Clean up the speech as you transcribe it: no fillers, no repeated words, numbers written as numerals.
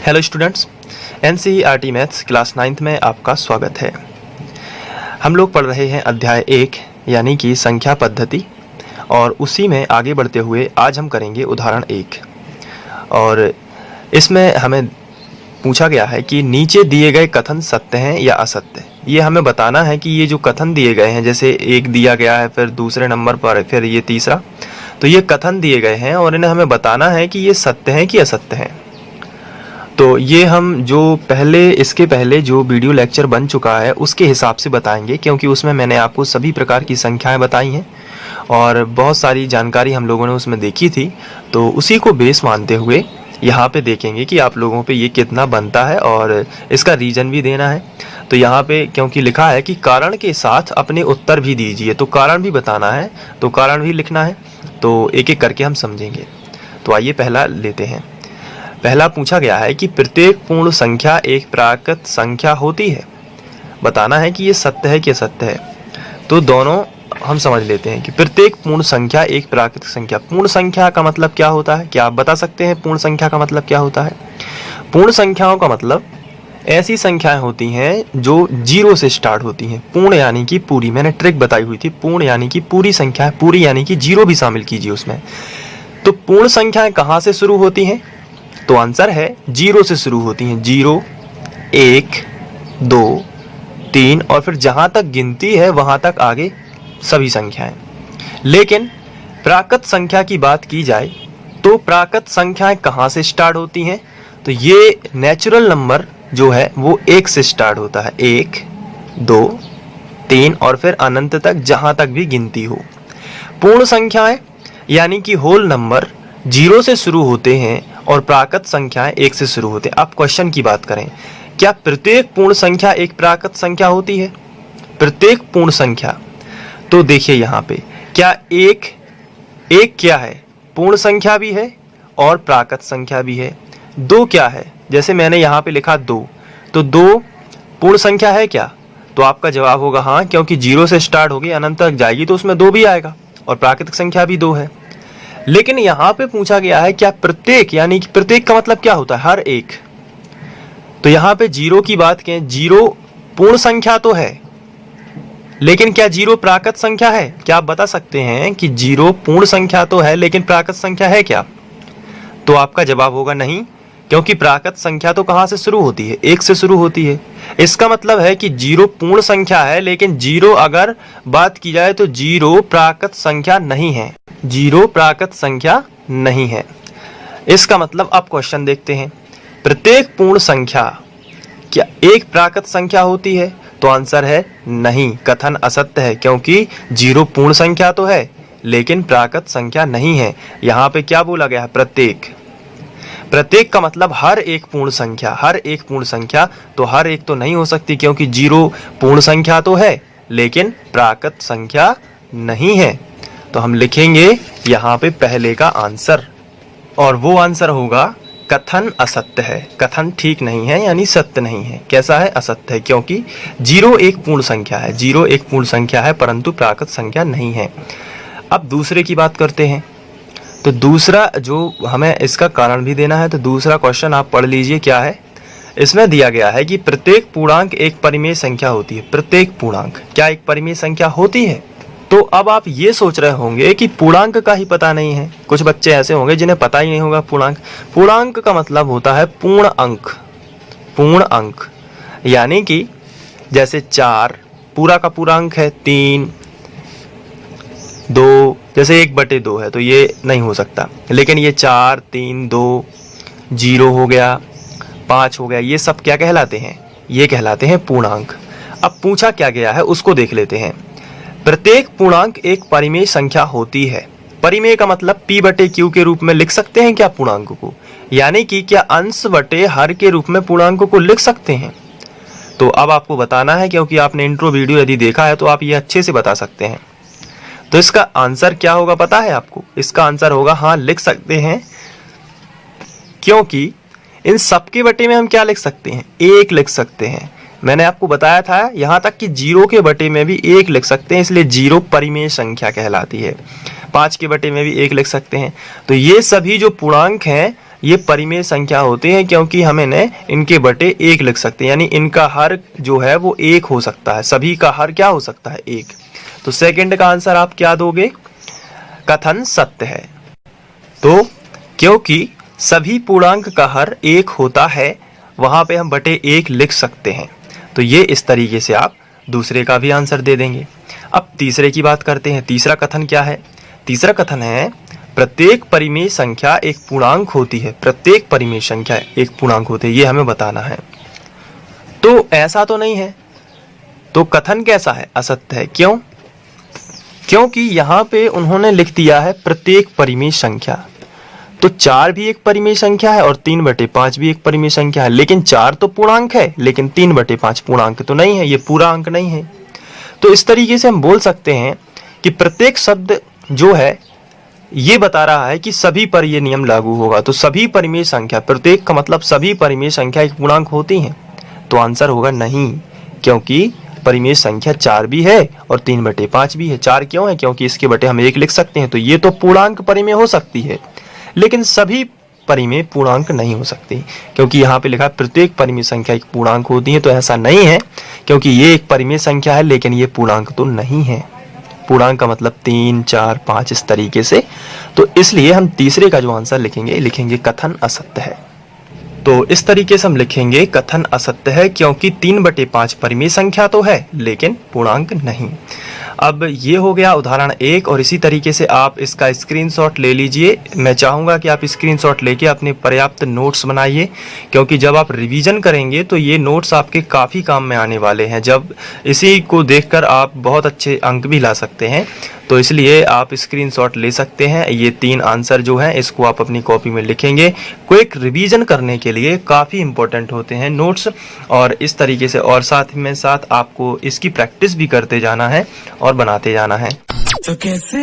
Hello students, NCERT maths class 9th में आपका स्वागत है। हम लोग पढ़ रहे हैं अध्याय 1 यानी कि संख्या पद्धति, और उसी में आगे बढ़ते हुए आज हम करेंगे उदाहरण 1। और इसमें हमें पूछा गया है कि नीचे दिए गए कथन सत्य हैं या असत्य। ये हमें बताना है कि ये जो कथन दिए गए हैं, जैसे एक दिया गया है, फिर दूसरे नंबर पर फिर ये तीसरा, तो ये कथन दिए गए हैं और इन्हें हमें बताना है कि ये सत्य हैं कि असत्य हैं। तो ये हम जो इसके पहले जो वीडियो लेक्चर बन चुका है उसके हिसाब से बताएंगे, क्योंकि उसमें मैंने आपको सभी प्रकार की संख्याएं बताई हैं और बहुत सारी जानकारी हम लोगों ने उसमें देखी थी। तो उसी को बेस मानते हुए यहाँ पे देखेंगे कि आप लोगों पे ये कितना बनता है और इसका रीजन भी देना है। तो यहाँ पे क्योंकि लिखा है कि कारण के साथ अपने उत्तर भी दीजिए, तो कारण भी बताना है, तो कारण भी लिखना है। तो एक एक करके हम समझेंगे। तो आइए पहला लेते हैं। पहला पूछा गया है कि प्रत्येक पूर्ण संख्या एक प्राकृत संख्या होती है। बताना है कि ये सत्य है कि असत्य है। तो दोनों हम समझ लेते हैं कि प्रत्येक पूर्ण संख्या एक प्राकृत संख्या। पूर्ण संख्या का मतलब क्या होता है? क्या आप बता सकते हैं पूर्ण संख्या का मतलब क्या होता है? पूर्ण संख्याओं का मतलब ऐसी संख्याएं होती हैं जो 0 से स्टार्ट होती हैं। पूर्ण यानी कि पूरी, मैंने ट्रिक बताई हुई थी। पूर्ण यानी कि पूरी संख्या है, पूरी यानी कि 0 भी शामिल कीजिए उसमें। तो पूर्ण संख्याएं कहाँ से शुरू होती हैं? तो आंसर है 0 से शुरू होती हैं। 0, 1, 2, 3 और फिर जहां तक गिनती है वहां तक आगे सभी संख्याएं। लेकिन प्राकृत संख्या की बात की जाए तो प्राकृत संख्याएं कहां से स्टार्ट होती हैं? तो ये नेचुरल नंबर जो है वो 1 से स्टार्ट होता है। 1, 2, 3 और फिर अनंत तक जहां तक भी गिनती हो। पूर्ण संख्याएं यानी कि होल नंबर 0 से शुरू होते हैं और प्राकृत संख्याएं 1 से शुरू होते हैं। अब क्वेश्चन की बात करें, क्या प्रत्येक पूर्ण संख्या एक प्राकृत संख्या होती है? प्रत्येक पूर्ण संख्या, तो देखिए यहाँ पे क्या एक क्या है? पूर्ण संख्या भी है और प्राकृत संख्या भी है। 2 क्या है? जैसे मैंने यहाँ पे लिखा 2, तो 2 पूर्ण संख्या है क्या? तो आपका जवाब होगा हाँ, क्योंकि 0 से स्टार्ट होगी अनंत तक जाएगी तो उसमें 2 भी आएगा और प्राकृतिक संख्या भी 2 है। लेकिन यहाँ पे पूछा गया है क्या प्रत्येक, यानी कि प्रत्येक का मतलब क्या होता है? हर एक। तो यहाँ पे 0 की बात करें, 0 पूर्ण संख्या तो है, लेकिन क्या 0 प्राकृत संख्या है? क्या आप बता सकते हैं कि 0 पूर्ण संख्या तो है लेकिन प्राकृत संख्या है क्या? तो आपका जवाब होगा नहीं, क्योंकि प्राकृत संख्या तो कहां से शुरू होती है? 1 से शुरू होती है। इसका मतलब है कि 0 पूर्ण संख्या है, लेकिन 0 अगर बात की जाए तो 0 प्राकृत संख्या नहीं है। 0 प्राकृत संख्या नहीं है। इसका मतलब अब क्वेश्चन देखते हैं, प्रत्येक पूर्ण संख्या क्या एक प्राकृत संख्या होती है? तो आंसर है नहीं, कथन असत्य है, क्योंकि 0 पूर्ण संख्या तो है लेकिन प्राकृत संख्या नहीं है। यहाँ पे क्या बोला गया है? प्रत्येक। प्रत्येक का मतलब हर एक पूर्ण संख्या, हर एक पूर्ण संख्या। तो हर एक तो नहीं हो सकती, क्योंकि 0 पूर्ण संख्या तो है लेकिन प्राकृत संख्या नहीं है। तो हम लिखेंगे यहाँ पे पहले का आंसर, और वो आंसर होगा कथन असत्य है। कथन ठीक नहीं है, यानी सत्य नहीं है। कैसा है? असत्य है, क्योंकि 0 एक पूर्ण संख्या है। 0 एक पूर्ण संख्या है परंतु प्राकृत संख्या नहीं है। अब दूसरे की बात करते हैं। तो दूसरा जो हमें इसका कारण भी देना है, तो दूसरा क्वेश्चन आप पढ़ लीजिए क्या है। इसमें दिया गया है कि प्रत्येक पूर्णांक एक परिमेय संख्या होती है। प्रत्येक पूर्णांक क्या एक परिमेय संख्या होती है? तो अब आप ये सोच रहे होंगे कि पूर्णांक का ही पता नहीं है। कुछ बच्चे ऐसे होंगे जिन्हें पता ही नहीं होगा पूर्णांक। पूर्णांक का मतलब होता है पूर्ण अंक। पूर्ण अंक यानी कि जैसे 4 पूरा का पूरा अंक है, 3, 2, जैसे 1/2 है तो ये नहीं हो सकता। लेकिन ये 4, 3, 2, 0 हो गया, 5 हो गया, ये सब क्या कहलाते हैं? ये कहलाते हैं पूर्णांक। अब पूछा क्या गया है उसको देख लेते हैं। प्रत्येक पूर्णांक एक परिमेय संख्या होती है। परिमेय का मतलब P/Q के रूप में लिख सकते हैं क्या पूर्णांक को? यानी कि क्या अंश बटे हर के रूप में पूर्णांक को लिख सकते हैं? तो अब आपको बताना है, क्योंकि आपने इंट्रो वीडियो यदि देखा है तो आप ये अच्छे से बता सकते हैं। तो इसका आंसर क्या होगा पता है आपको? इसका आंसर होगा हाँ, लिख सकते हैं, क्योंकि इन सबके बटे में हम क्या लिख सकते हैं? 1 लिख सकते हैं। मैंने आपको बताया था यहाँ तक कि 0 के बटे में भी 1 लिख सकते हैं, इसलिए 0 परिमेय संख्या कहलाती है। 5 के बटे में भी 1 लिख सकते हैं। तो ये सभी जो पूर्णांक हैं ये परिमेय संख्या होते हैं, क्योंकि हम इन्हें इनके बटे 1 लिख सकते हैं, यानी इनका हर जो है वो 1 हो सकता है, सभी का हर क्या हो सकता है 1। तो सेकंड का आंसर आप क्या दोगे? कथन सत्य है। तो क्योंकि सभी पूर्णांक का हर 1 होता है, वहां पे हम बटे 1 लिख सकते हैं। तो ये इस तरीके से आप दूसरे का भी आंसर दे देंगे। अब तीसरे की बात करते हैं। तीसरा कथन क्या है? तीसरा कथन है प्रत्येक परिमेय संख्या एक पूर्णांक होती है। प्रत्येक परिमेय संख्या एक पूर्णांक होती है, ये हमें बताना है। तो ऐसा तो नहीं है, तो कथन कैसा है? असत्य है। क्यों? क्योंकि यहाँ पे उन्होंने लिख दिया है प्रत्येक परिमेय संख्या। तो 4 भी एक परिमेय संख्या है और 3/5 भी एक परिमेय संख्या है, लेकिन 4 तो पूर्णांक है, लेकिन 3/5 पूर्णांक तो नहीं है, ये पूरा अंक नहीं है। तो इस तरीके से हम बोल सकते हैं कि प्रत्येक शब्द जो है ये बता रहा है कि सभी पर ये नियम लागू होगा। तो सभी परिमेय संख्या, प्रत्येक का मतलब सभी परिमेय संख्या एक पूर्णांक होती हैं। तो आंसर होगा नहीं, क्योंकि परिमेय संख्या 4 भी है और 3/5 भी है। 4 क्यों है? क्योंकि इसके बटे हम 1 लिख सकते हैं। तो ये तो पूर्णांक परिमेय हो सकती है, लेकिन सभी परिमेय पूर्णांक नहीं हो सकती, क्योंकि यहाँ पे लिखा है प्रत्येक परिमेय संख्या एक पूर्णांक होती है। तो ऐसा नहीं है, क्योंकि ये एक परिमेय संख्या है, लेकिन ये पूर्णांक तो नहीं है। पूर्णांक का मतलब 3, 4, 5 इस तरीके से। तो इसलिए हम तीसरे का जो आंसर लिखेंगे कथन असत्य है। तो इस तरीके से हम लिखेंगे कथन असत्य है, क्योंकि 3/5 परिमेय संख्या तो है, लेकिन पूर्णांक नहीं। अब ये हो गया उदाहरण 1, और इसी तरीके से आप इसका स्क्रीनशॉट ले लीजिए। मैं चाहूँगा कि आप स्क्रीनशॉट लेके अपने पर्याप्त नोट्स बनाइए, क्योंकि जब आप रिवीजन करेंगे तो ये नोट्स आपके काफ़ी काम में आने वाले हैं। जब इसी को देखकर आप बहुत अच्छे अंक भी ला सकते हैं, तो इसलिए आप स्क्रीनशॉट ले सकते हैं। ये 3 आंसर जो हैं इसको आप अपनी कॉपी में लिखेंगे। क्विक रिवीजन करने के लिए काफ़ी इंपॉर्टेंट होते हैं नोट्स, और इस तरीके से और साथ में साथ आपको इसकी प्रैक्टिस भी करते जाना है और बनाते जाना है। तो कैसे